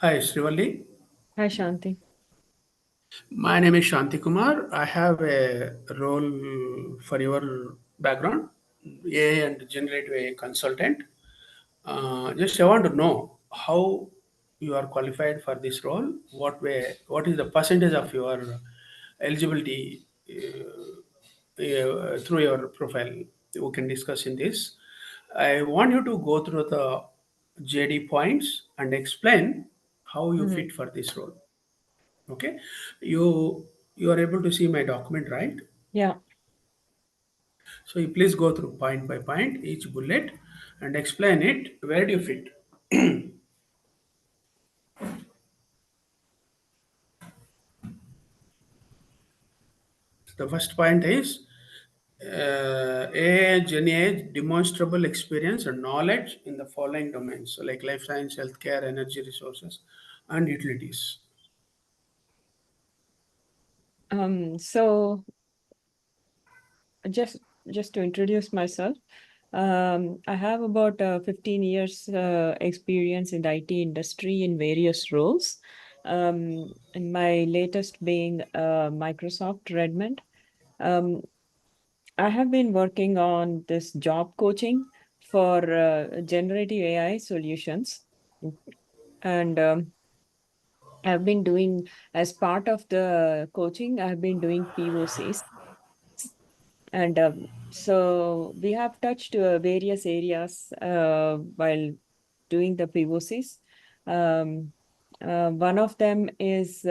Hi, Srivalli. Hi, Shanti. My name is Shanti Kumar. I have a role for your background, AI and generative AI consultant. Just I want to know how you are qualified for this role. What is the percentage of your eligibility through your profile? We can discuss in this. I want you to go through the JD points and explain how you Mhm. fit for this role. Okay, you are able to see my document, right? Yeah. So you please go through point by point each bullet and explain it. Where do you fit? The first point is AI Gen AI demonstrable experience and knowledge in the following domains, so like life science, healthcare, energy resources, and utilities. So just just to introduce myself, I have about 15 years experience in the IT industry in various roles. And my latest being Microsoft Redmond. Um, I have been working on this job coaching for generative AI solutions, and I've been doing, as part of the coaching, I've been doing POCs. And so we have touched various areas while doing the POCs. Um, One of them is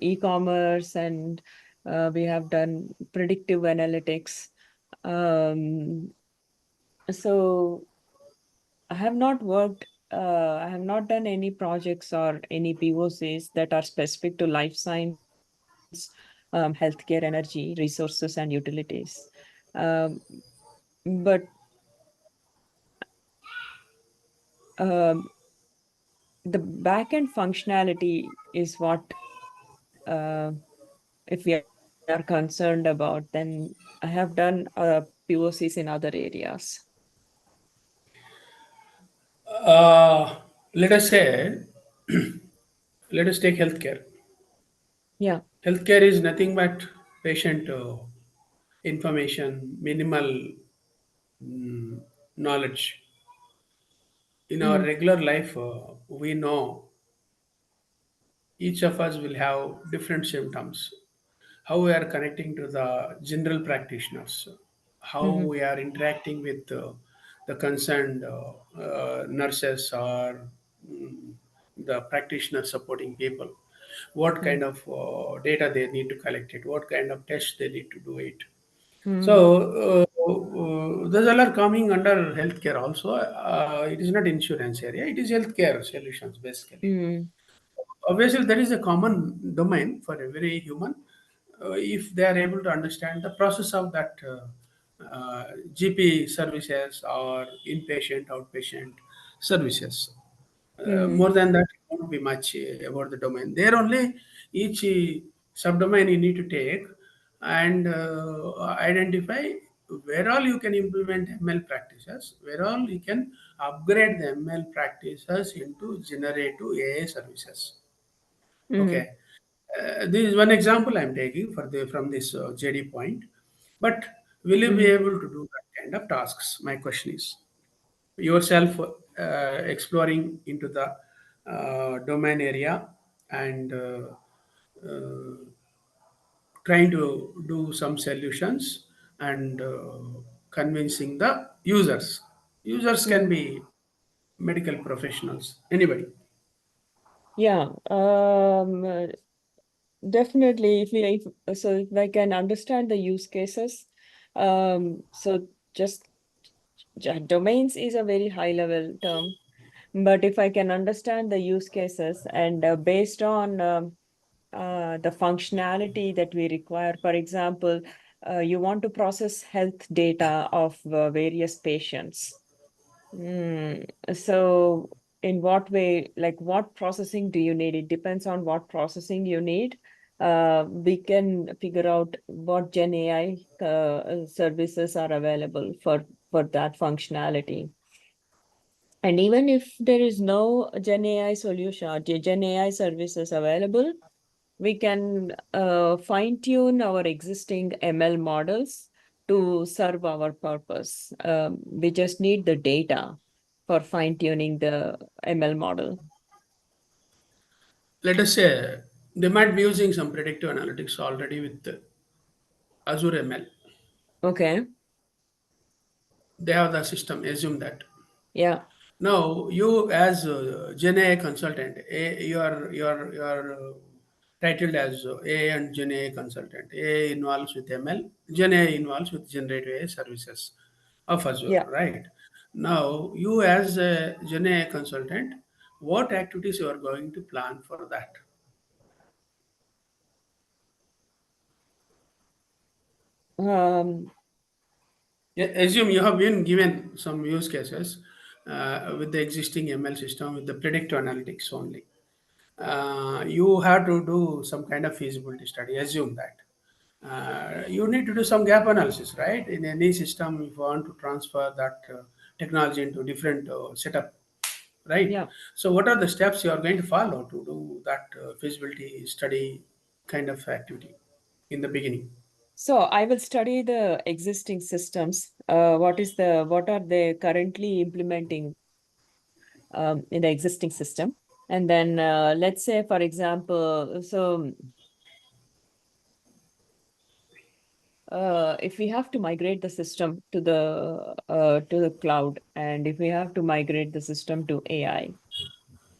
e-commerce, and we have done predictive analytics. Um, so I have not worked, I have not done any projects or any POCs that are specific to life science, healthcare, energy, resources, and utilities. Um, but um, the backend functionality is what, uh, if we are concerned about, then I have done POCs in other areas. Let us say, let us take healthcare. Yeah. Healthcare is nothing but patient information, minimal knowledge. In our Mm-hmm. regular life, we know each of us will have different symptoms. How we are connecting to the general practitioners, how Mm-hmm. we are interacting with the concerned nurses or the practitioners supporting people, what kind of data they need to collect it, what kind of tests they need to do it. Mm-hmm. So those all are coming under healthcare also. It is not insurance area; it is healthcare solutions basically. Mm-hmm. Obviously, there is a common domain for every human. If they are able to understand the process of that GP services or inpatient, outpatient services, Mm-hmm. more than that, it won't be much about the domain. There only each subdomain you need to take and identify where all you can implement ML practices, where all you can upgrade the ML practices into generative AI services. Mm-hmm. Okay, this is one example I'm taking from this JD point. But will you be Mm-hmm. able to do that kind of tasks? My question is yourself exploring into the domain area and trying to do some solutions and convincing the users. Users can Mm-hmm. be medical professionals, anybody. Yeah. Definitely, if I can understand the use cases, so just domains is a very high level term, but if I can understand the use cases, and based on the functionality that we require, for example, you want to process health data of various patients. So in what way, like what processing do you need? It depends on what processing you need. We can figure out what Gen AI services are available for that functionality. And even if there is no Gen AI solution, Gen AI services available, we can fine tune our existing ML models to serve our purpose. We just need the data for fine tuning the ML model. Let us say they might be using some predictive analytics already with Azure ML. Okay. They have the system, assume that. Yeah. Now, you as a Gen AI consultant, you are titled as AI and Gen AI consultant. AI involves with ML, Gen AI involves with generative AI services of Azure, Yeah. right? Now, you as a Gen AI consultant, what activities you are going to plan for that? Um, Yeah, assume you have been given some use cases with the existing ML system with the predictive analytics only. You have to do some kind of feasibility study. Assume that you need to do some gap analysis, right? In any system, if you want to transfer that technology into different setup, right? yeah. So, what are the steps you are going to follow to do that feasibility study kind of activity in the beginning? So I will study the existing systems. What are they currently implementing in the existing system? And then let's say, for example, if we have to migrate the system to the cloud, and if we have to migrate the system to AI,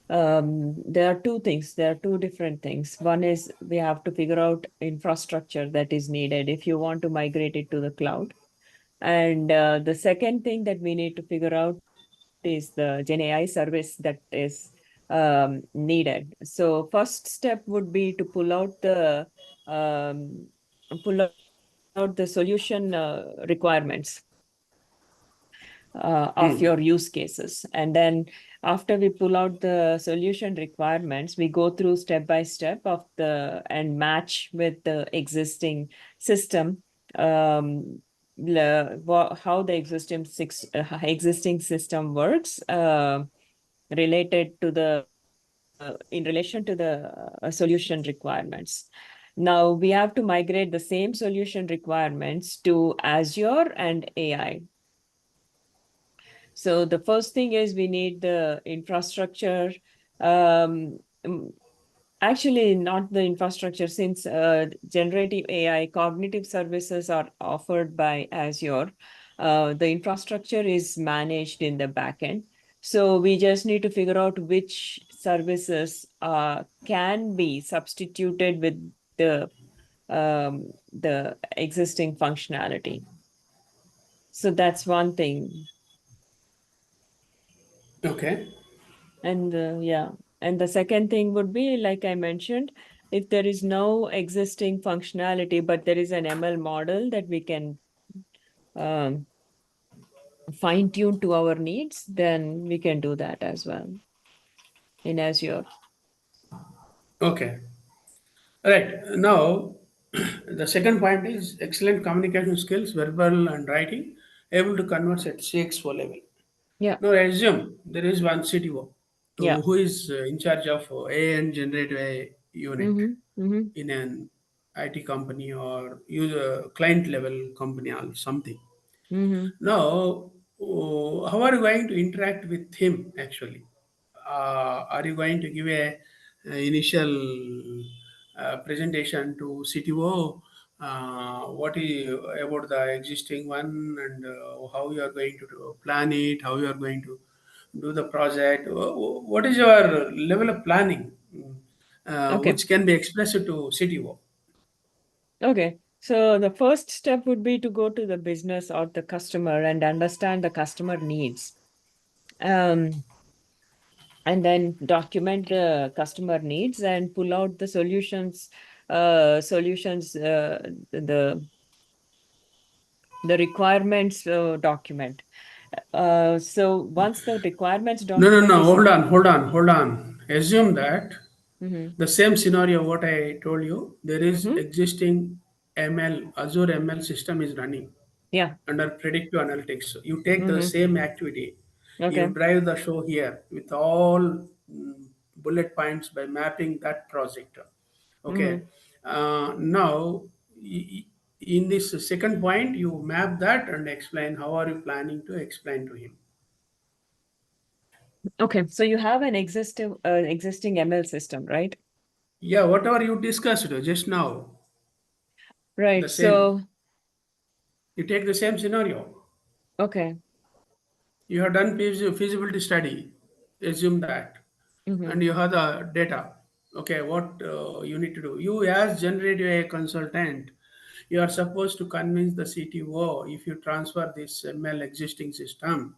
there are two things. There are two different things. One is we have to figure out infrastructure that is needed if you want to migrate it to the cloud. And the second thing that we need to figure out is the Gen AI service that is needed. So first step would be to um, pull out the solution requirements of Hmm. your use cases. And then after we pull out the solution requirements, we go through step by step of the and match with the existing system, how the existing system works related to the in relation to the solution requirements. Now we have to migrate the same solution requirements to Azure and AI. So the first thing is we need the infrastructure. Um, mm, Actually, not the infrastructure, since generative AI cognitive services are offered by Azure. The infrastructure is managed in the backend. So we just need to figure out which services can be substituted with the existing functionality. So that's one thing. Okay. And yeah, and the second thing would be, like I mentioned, if there is no existing functionality, but there is an ML model that we can um, fine tune to our needs, then we can do that as well in Azure. Okay. Right. Now, the second point is excellent communication skills, verbal and writing, able to converse at CXO level. Yeah, Now, assume there is one CTO yeah. who is in charge of AI and generative AI unit Mm-hmm, mm-hmm, in an IT company or user client level company or something. mm-hmm. Now, how are you going to interact with him actually? Are you going to give a initial presentation to CTO? What is about the existing one and how you are going to plan it? How you are going to do the project? What is your level of planning, Okay, which can be expressed to CTO? okay. So the first step would be to go to the business or the customer and understand the customer needs. Um, and then document the customer needs and pull out the the requirements document. So once the requirements No, no, document no. is. Hold on. Assume that Mhm, the same scenario what I told you, there is mhm, existing ML, Azure ML system is running yeah. under predictive analytics. You take the Mhm, same activity. You Okay. drive the show here with all bullet points by mapping that project. Okay. Mm-hmm. Now, in this second point, you map that and explain how are you planning to explain to him. Okay. So you have an existing ML system, right? Yeah, whatever you discussed just now, the Right. same. So, You take the same scenario. okay. You have done feasibility study, assume that, Mm-hmm. and you have the data. Okay, what you need to do? You, as generative AI consultant, you are supposed to convince the CTO if you transfer this ML existing system,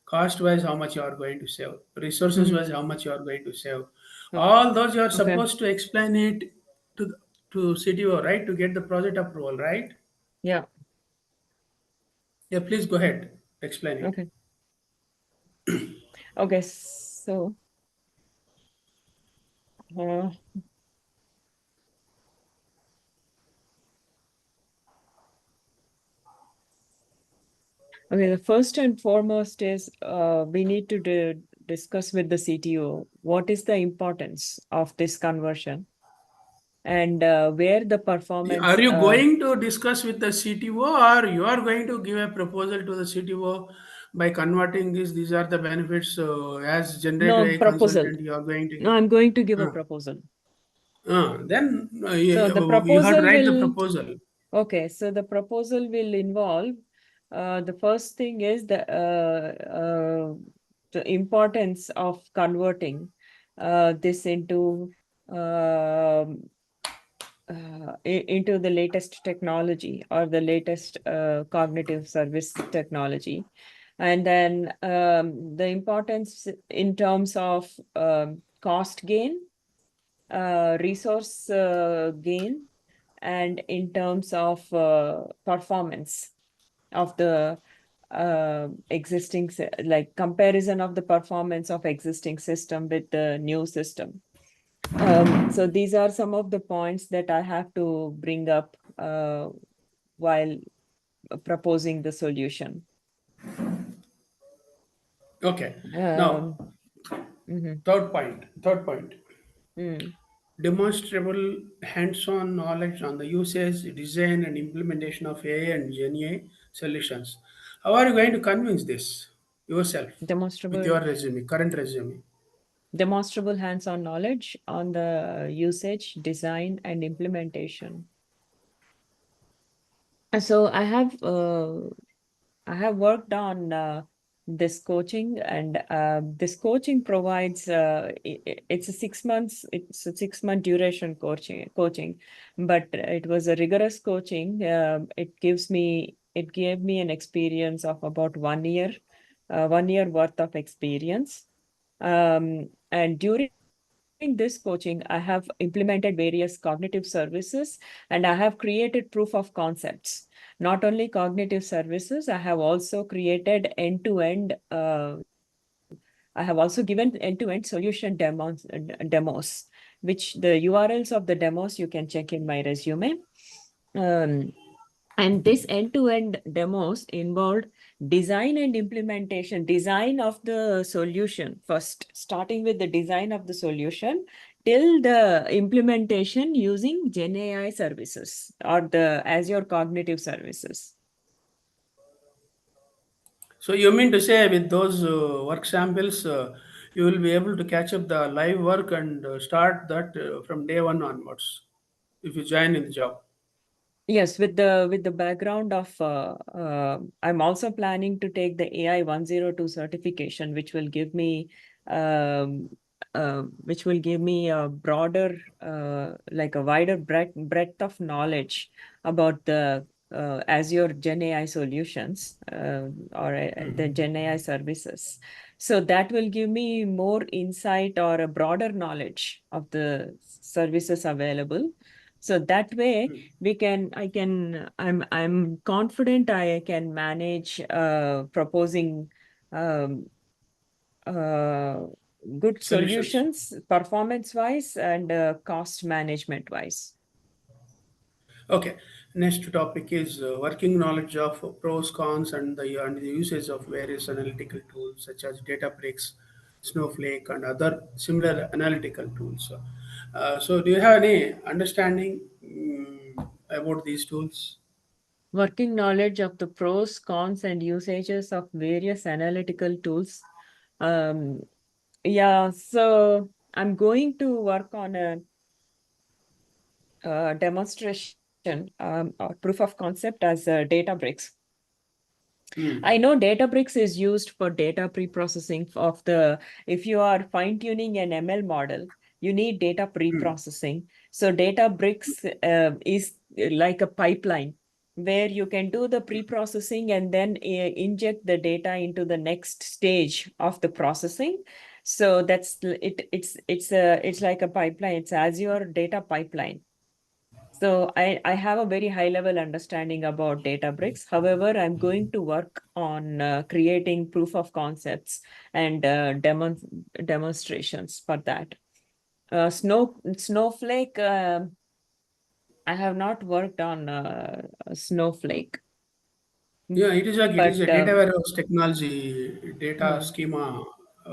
cost wise how much you are going to save, resources Mm-hmm. wise how much you are going to save. Okay. All those you are Okay. supposed to explain it to to CTO, right, to get the project approval, right? Yeah. Yeah, please go ahead, explain it. Okay. Okay. So, uh, okay. The first and foremost is we need to discuss with the CTO what is the importance of this conversion and where the performance. Are you going to discuss with the CTO, or you are going to give a proposal to the CTO by converting this? These are the benefits as generative No AI proposal. consultant. You are going to No, give. I'm going to give a Uh, proposal. then So the you have to proposal write the will. proposal. Okay, so the proposal will involve the first thing is the importance of converting this um into the latest technology or the latest cognitive service technology. And then the importance in terms of cost gain, resource gain, and in terms of performance of the like comparison of the performance of existing system with the new system. So these are some of the points that I have to bring up while proposing the solution. Okay. Now, Um, mhm, third point. mm. Demonstrable hands-on knowledge on the usage, design, and implementation of AI and GenAI solutions. How are you going to convince this yourself with Demonstrable your resume, current resume? demonstrable hands-on knowledge on the usage, design, and implementation. So I have worked on this coaching, and this coaching provides it's a 6 month duration coaching, but it was a rigorous coaching. It gave me an experience of about 1 year, 1 year worth of experience. And during this coaching, I have implemented various cognitive services, and I have created proof of concepts. Not only cognitive services, I have also created end-to-end, I have also given end-to-end solution demos, which the URLs of the demos you can check in my resume. Um, and this end-to-end demos involved design and implementation, design of the solution first, starting with the design of the solution till the implementation using Gen AI services or the Azure cognitive services. So you mean to say with those work samples, you will be able to catch up the live work and start that from day one onwards if you join in the job. Yes, with the background of I'm also planning to take the AI 102 certification, um, which will give me a broader, like a wider breadth of knowledge about the Azure Gen AI solutions or the Gen AI services. So that will give me more insight or a broader knowledge of the services available. So that way I'm confident I can manage proposing um, uh, good Solutions. solutions performance wise and cost management wise. Okay. Next topic is working knowledge of pros, cons, and the usage of various analytical tools such as Databricks, Snowflake, and other similar analytical tools. So, do you have any understanding about these tools? Working knowledge of the pros, cons, and usages of various analytical tools. Um, yeah, so I'm going to work on a demonstration, proof of concept as Databricks. I know Databricks is used for data pre-processing of the, if you are fine-tuning an ML model, you need data pre-processing. So Databricks is like a pipeline where you can do the pre-processing and then inject the data into the next stage of the processing. So that's it. It's like a pipeline. It's Azure data pipeline. So I have a very high level understanding about Databricks. However, I'm going to work on creating proof of concepts and demonstrations for that. Snowflake, I have not worked on Snowflake, Yeah, it is but a data warehouse technology data hmm, schema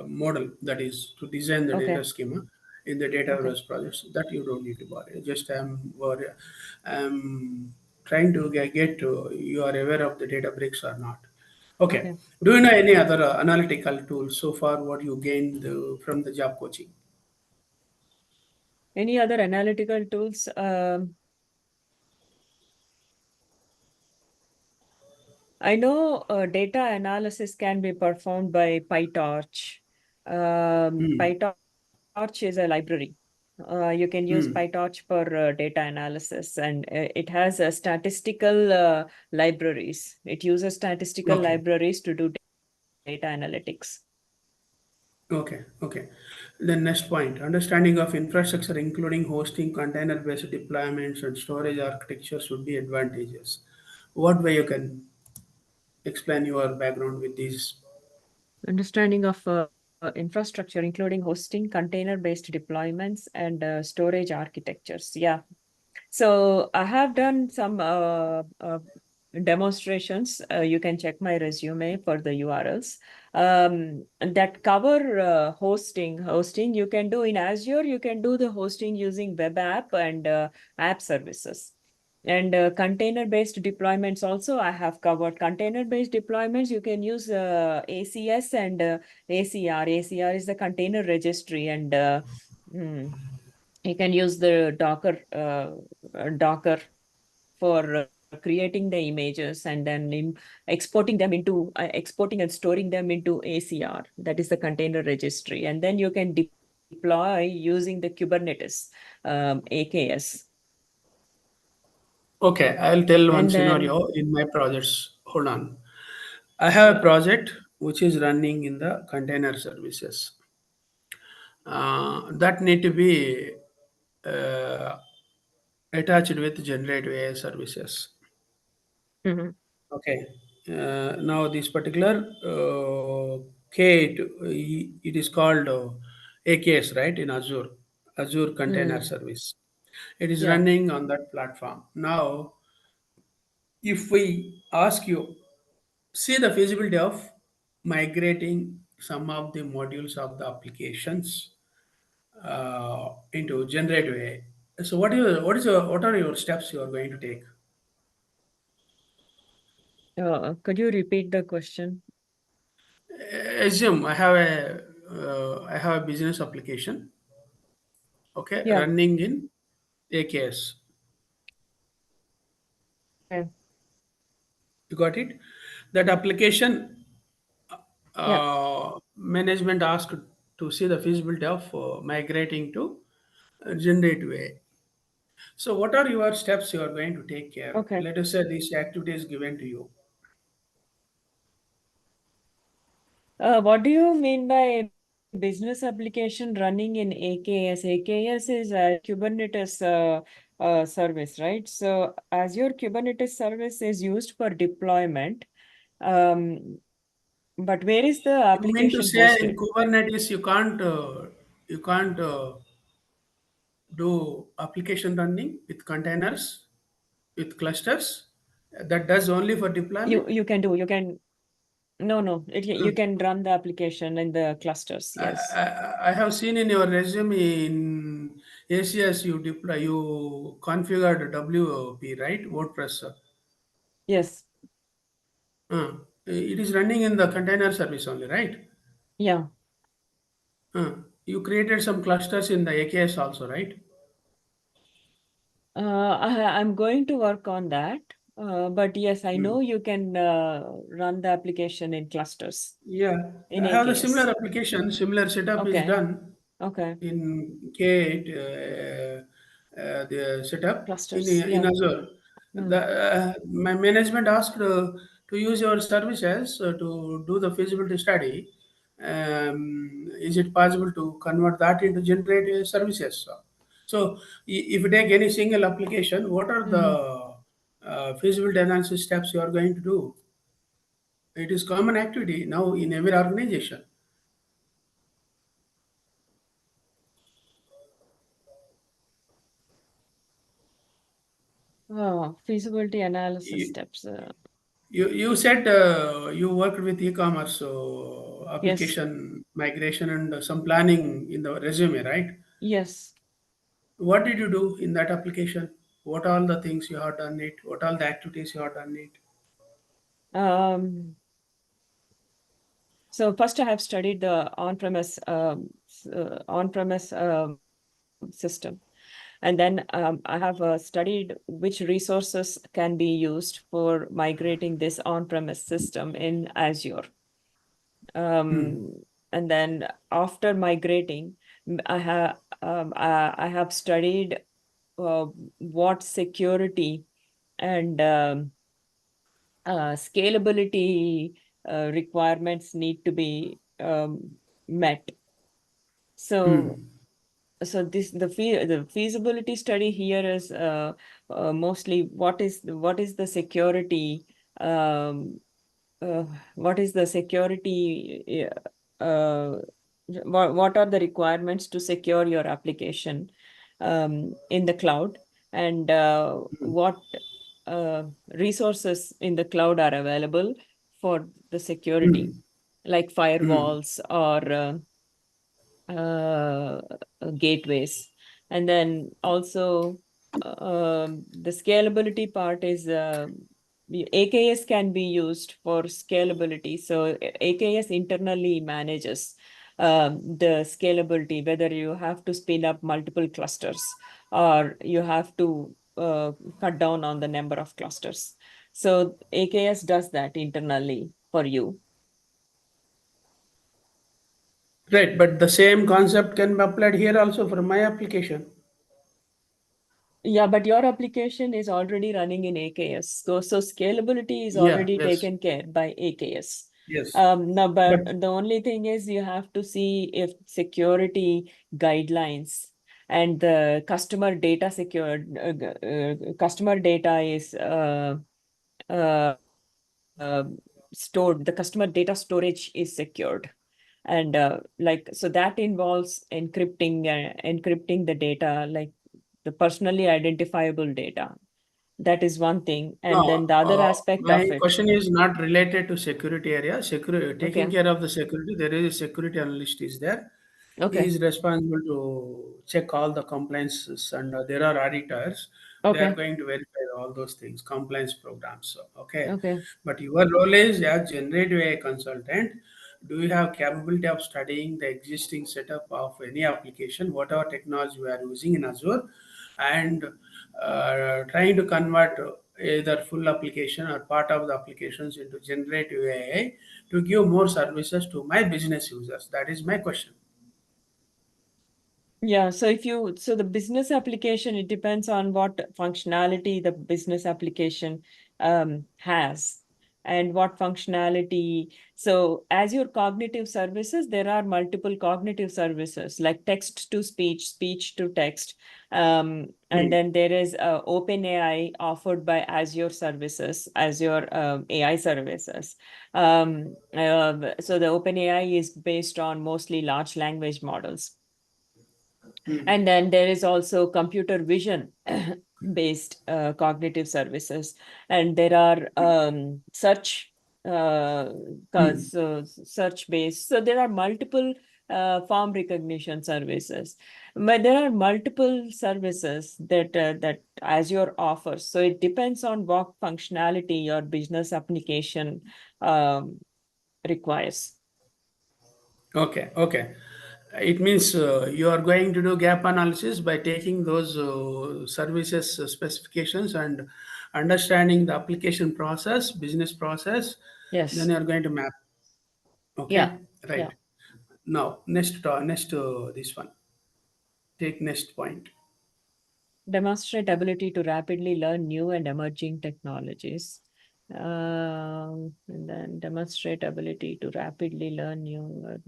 model, that is to design the data okay, schema in the data okay, warehouse projects that you don't need to worry. Just I'm trying to get to you are aware of the data bricks or not. Okay. okay. Do you know any other analytical tools so far? What you gained from the job coaching? Any other analytical tools? I know data analysis can be performed by PyTorch. Hmm. PyTorch is a library. You can use Hmm. PyTorch for data analysis, and it has statistical libraries. It uses statistical Okay. libraries to do data analytics. Okay, okay. Then next point, understanding of infrastructure, including hosting, container-based deployments, and storage architecture should be advantageous. What way you can explain your background with these? Understanding of infrastructure, including hosting, container-based deployments, and storage architectures. Yeah. So I have done some demonstrations. You can check my resume for the URLs that cover hosting. Hosting you can do in Azure. You can do the hosting using web app and app services. And container-based deployments also I have covered. Container-based deployments, you can use ACS and ACR. ACR is the container registry, and mm, you can use the Docker for creating the images and then exporting and storing them into ACR. That is the container registry, and then you can deploy using the Kubernetes AKS, Okay, I'll tell one and then scenario in my projects. Hold on. I have a yeah. project which is running in the container services that need to be uh, attached with generative AI services. Mhm. Okay. Now this particular K, it is called AKS, right, in Azure Container Mm, Service. It is yeah. running on that platform. Now, if we ask you, see the feasibility of migrating some of the modules of the applications into generative AI. So, what are your steps you are going to take? Could you repeat the question? Assume I have a business application, okay, Yeah. running in AKS. Okay. You got it? That application Yeah. management asked to see the feasibility of migrating to generative AI. So, what are your steps you are going to take care? Okay. Let us say this activity is given to you. What do you mean by business application running in AKS? AKS is a Kubernetes service, right? So Azure Kubernetes service is used for deployment. Um, but where is the You mean to application say in hosted? Kubernetes you can't do application running with containers? with clusters. That does only for deployment. You can do, you can, no, you can run the application in the clusters. Yes. I have seen in your resume in ACS you configured WP, right? WordPress. Yes. It is running in the container service only, right? Yeah. You created some clusters in the AKS also, right? I'm going to work on that. But yes, I know Mm. you can run the application in clusters Yeah, in I have the similar AKS. application. Similar setup is Okay. done Okay. in K8, the setup Clusters. in Yeah. Azure. Mm. My management asked to use your services to do the feasibility study. Is it possible to convert that into generative services? So, if you take any single application, what are Mm-hmm. the feasibility analysis steps you are going to do? It is common activity now in every organization. Oh, feasibility analysis You, steps. you said you worked with e-commerce, so Yes. application migration and some planning in the resume, right? Yes. What did you do in that application? What are all the things you have done it? What are the activities you have done it? Um, so first I have studied the on-premise system. And then I have studied which resources can be used for migrating this on-premise system in Azure. Um, and then after migrating, I have studied uh, what security and scalability requirements need to be met. So Hmm. this the feasibility study here is mostly what is the security, um, uh, what is the security, what are the requirements to secure your application in the cloud, and what resources in the cloud are available for the security, Hmm. like Hmm. firewalls or uh, gateways. And then also the scalability part is AKS can be used for scalability. So AKS internally manages the scalability, whether you have to spin up multiple clusters or you have to cut down on the number of clusters. So AKS does that internally for you. Right, but the same concept can be applied here also for my application. Yeah, but your application is already running in AKS. So scalability is Yeah, already yes, taken care by AKS. yes. No, But but the only thing is you have to see if security guidelines and the customer data customer data is uh, stored, the customer data storage is secured. And so that involves encrypting the data, like the personally identifiable data. That is one thing. And then no, the other aspect my of it. question is not related to security area. Security, taking Okay. care of the security, there is a security analyst is there. He Okay. is responsible to check all the compliances, and there are auditors. They are Okay. going to verify all those things, compliance programs. So, okay, Okay. but your role is as generative AI consultant. Do you have capability of studying the existing setup of any application, whatever technology we are using in Azure, and trying to convert either full application or part of the applications into generative AI to give more services to my business users? That is my question. Yeah, so the business application, it depends on what functionality the business application has and what functionality. So as your cognitive services, there are multiple cognitive services like text to speech, speech to text. And Hmm. then there is OpenAI offered by Azure services, Azure AI services. So the OpenAI is based on mostly large language models. And then there is also computer vision based cognitive services, and there are search search based. So there are multiple form recognition services, but there are multiple services that Azure offers. So it depends on what functionality your business application um, requires. Okay, okay. It means you are going to do gap analysis by taking those services specifications and understanding the application process, business process. Then Yes. you are going to map. Yeah. Okay, Yeah. right. Now, next this one. Take next point. Demonstrate ability to rapidly learn new and emerging technologies. And then demonstrate ability to rapidly learn new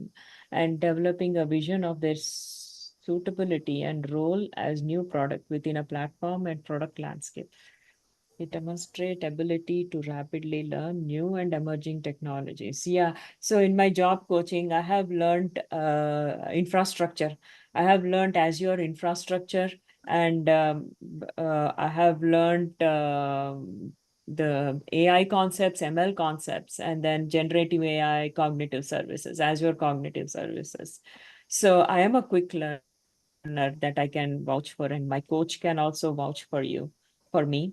and developing a vision of their suitability and role as new product within a platform and product landscape. It demonstrate ability to rapidly learn new and emerging technologies. Yeah. So in my job coaching, I have learned infrastructure. I have learned Azure infrastructure, and I have learned the AI concepts, ML concepts, and then generative AI cognitive services, Azure cognitive services. So I am a quick learner that I can vouch for, and my coach can also vouch for me,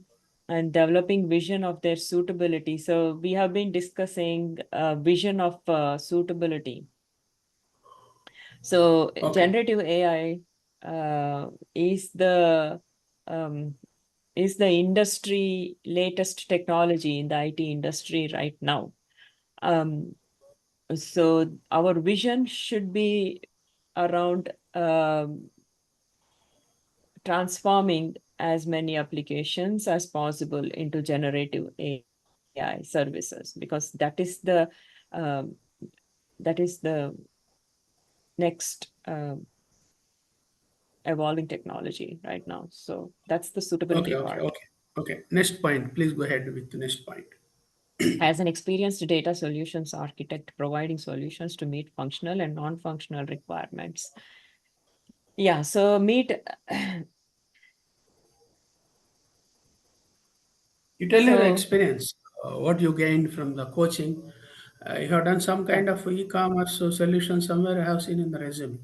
and developing vision of their suitability. So we have been discussing vision of suitability. So Okay, generative AI uh, is the um, is the industry latest technology in the IT industry right now. Um, so our vision should be around transforming as many applications as possible into generative AI services, because um, that is the next evolving technology right now. So that's the okay, suitability okay, part. okay, okay. Next point. Please go ahead with the next point. As an experienced data solutions architect, providing solutions to meet functional and non-functional requirements. Yeah, so meet. You tell your So experience, what you gained from the coaching. You have done some yeah, kind of e-commerce solution somewhere. I have seen in the resume.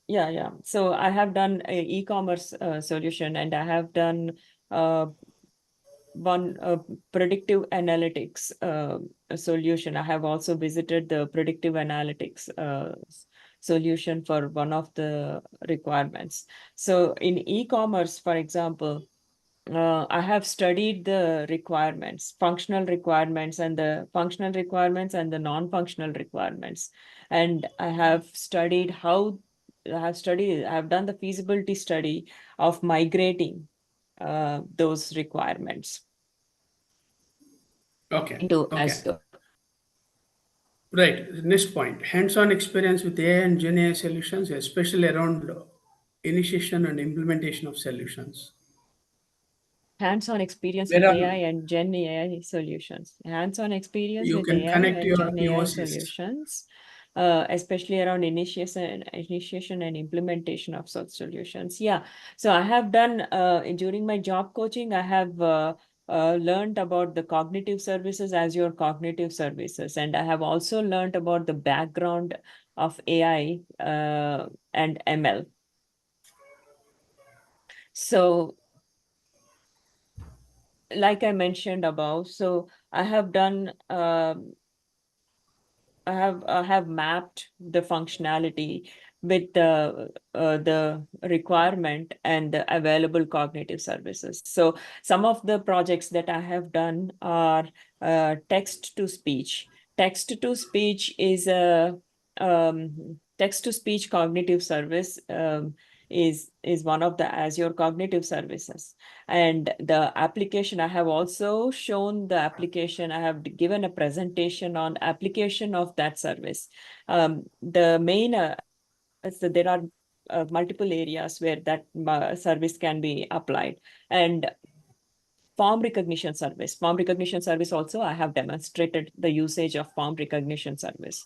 yeah. So I have done a e-commerce solution, and I have done uh, one predictive analytics solution. I have also visited the predictive analytics solution for one of the requirements. So in e-commerce, for example, I have studied the requirements, functional requirements, and the non-functional requirements. And I have done the feasibility study of migrating those requirements Okay, into okay. Azure. Right. Next point. Hands-on experience with AI and Gen AI solutions, especially around initiation and implementation of solutions. Hands-on experience Where with are AI and Gen AI solutions. Hands-on experience you with can AI connect and your Gen AI POCs. solutions, especially around initiation and implementation of such solutions. Yeah. So I have done during my job coaching, I have learned about the cognitive services, Azure cognitive services, and I have also learned about the background of AI and ML. So like I mentioned above, so I have done I have mapped the functionality with the requirement and the available cognitive services. So some of the projects that I have done are text to speech. Text to speech is a text to speech cognitive service is one of the Azure cognitive services. And the application, I have also shown the application. I have given a presentation on application of that service. The main, so there are multiple areas where that service can be applied. And form recognition service also, I have demonstrated the usage of form recognition service.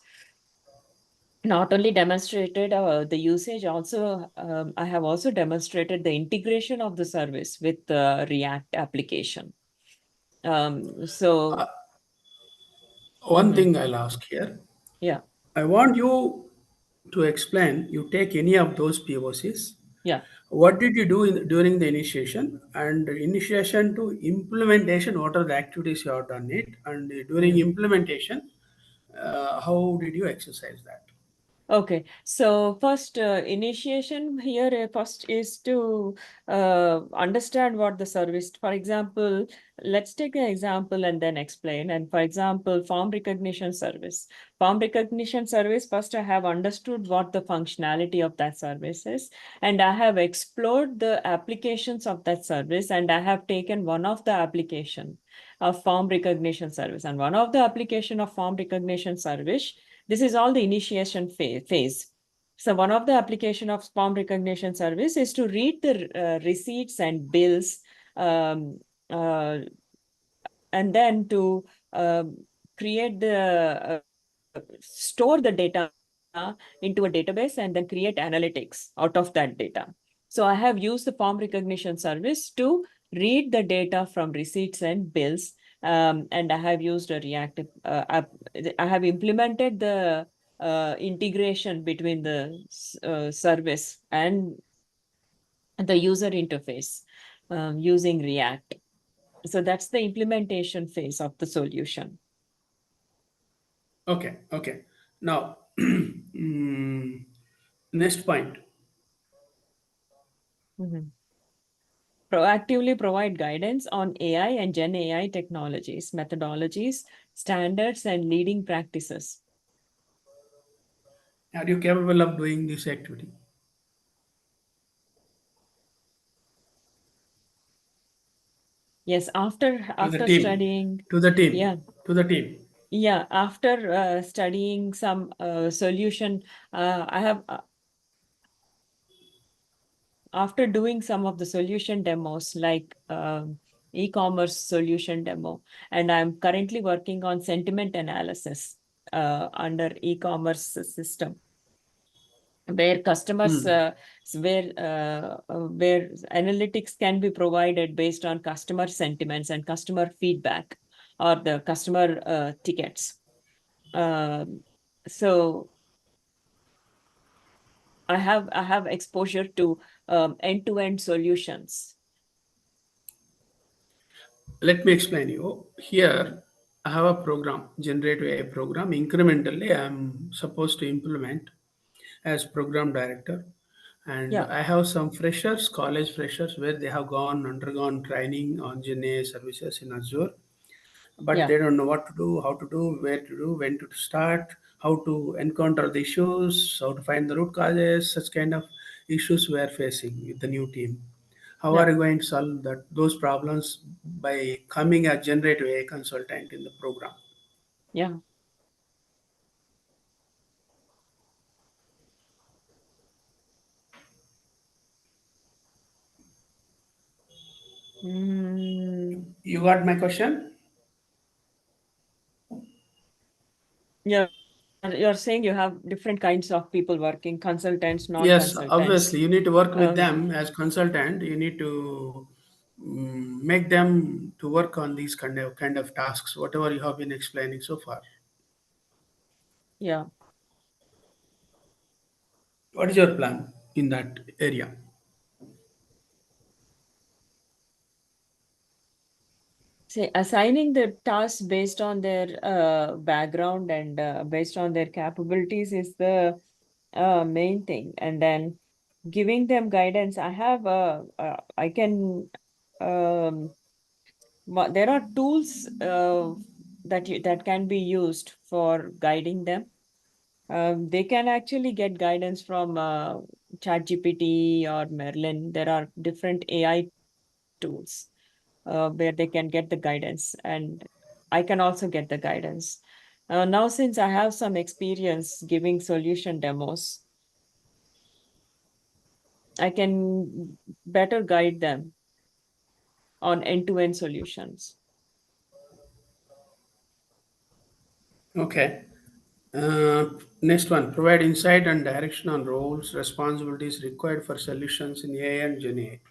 not only demonstrated the usage, also I have also demonstrated the integration of the service with the React application. So One thing I'll ask here. yeah, I want you to explain. You take any of those POCs. yeah. What did you do during the initiation and initiation to implementation? What are the activities you have done it? And during Mhm. implementation, how did you exercise that? Okay, so first initiation here first is to understand what the service. For example, let's take an example and then explain. And for example, form recognition service. Form recognition service, first I have understood what the functionality of that service is, and I have explored the applications of that service, and I have taken one of the application of form recognition service, and one of the application of form recognition service, this is all the initiation phase. So one of the application of form recognition service is to read the receipts and bills, um, uh, and then to um, create the store the data into a database and then create analytics out of that data. So I have used the form recognition service to read the data from receipts and bills, and I have used a reactive app. I have implemented the integration between the service and the user interface using React. So that's the implementation phase of the solution. Okay, okay. Now, next point. Mhm. Proactively provide guidance on AI and Gen AI technologies, methodologies, standards, and leading practices. Are you capable of doing this activity Yes, to the after team? studying, To the yeah, team. To the team. yeah, after studying some solution, I have after doing some of the solution demos like e-commerce solution demo, and I'm currently working on sentiment analysis under e-commerce system, where customers where analytics can be provided based on customer sentiments and customer feedback or the customer tickets. Um, so I have exposure to end-to-end solutions. Let me explain you. Here, I have a program, generative AI program. Incrementally, I'm supposed to implement as program director. And Yeah, I have some freshers, college freshers, where they have undergone training on Gen AI services in Azure, but yeah, they don't know what to do, how to do, where to do, when to start, how to encounter the issues, how to find the root causes, such kind of issues we are facing with the new team. How yeah, are you going to solve those problems by coming a generative AI consultant in the program? yeah. Mm, You got my question? you're saying you have different kinds of people working, consultants, Yes, non-consultants. obviously, you need to work with Um, them as consultant. You need to make them to work on these kind of tasks, whatever you have been explaining so far. yeah. What is your plan in that area? Say assigning the tasks based on their background and based on their capabilities is the main thing, and then giving them guidance. I can um, there are tools that can be used for guiding them. They can actually get guidance from ChatGPT or Merlin. There are different AI tools where they can get the guidance, and I can also get the guidance. Now, since I have some experience giving solution demos, I can better guide them on end-to-end solutions. Okay. Uh, Next one, provide insight and direction on roles, responsibilities required for solutions in AI and Gen AI.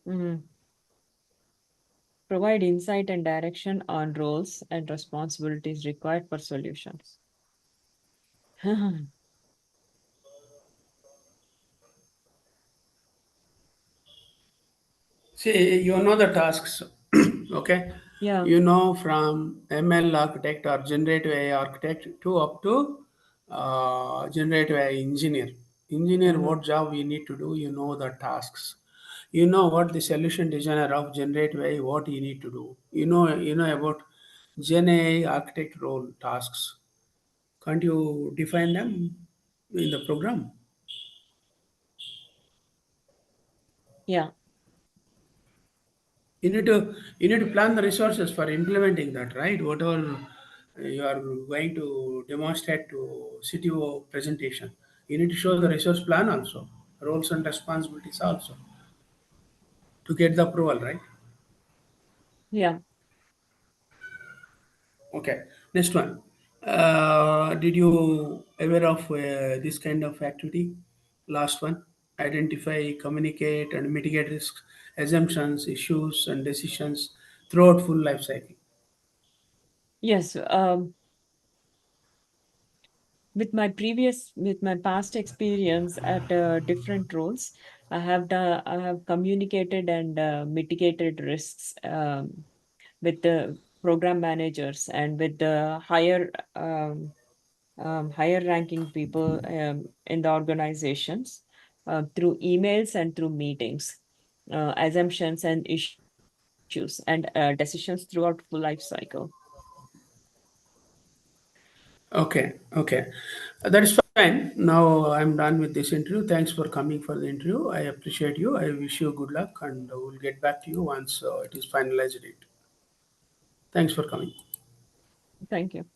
Mhm. Provide insight and direction on roles and responsibilities required for solutions. See, you know the tasks, okay? Yeah. You know from ML architect or generative AI architect to up to generative AI engineer. Engineer, Mhm. what job we need to do, you know the tasks. You know what the solution designer of generative AI, what you need to do. You know about Gen AI architect role tasks. Can't you define them in the program? Yeah. You need to plan the resources for implementing that, right? Whatever you are going to demonstrate to CTO presentation, you need to show the resource plan also, roles and responsibilities also to get the approval, right? Yeah. Okay. Next one. Did you aware of this kind of activity? Last one. Identify, communicate, and mitigate risks, assumptions, issues, and decisions throughout full life cycle. Yes. With my past experience at different roles, I have communicated and mitigated risks with the program managers and with the higher ranking people in the organizations through emails and through meetings, assumptions and issues and decisions throughout full life cycle. Okay, okay. That is fine. Now I'm done with this interview. Thanks for coming for the interview. I appreciate you. I wish you good luck and we'll get back to you once it is finalized. Thanks for coming. Thank you.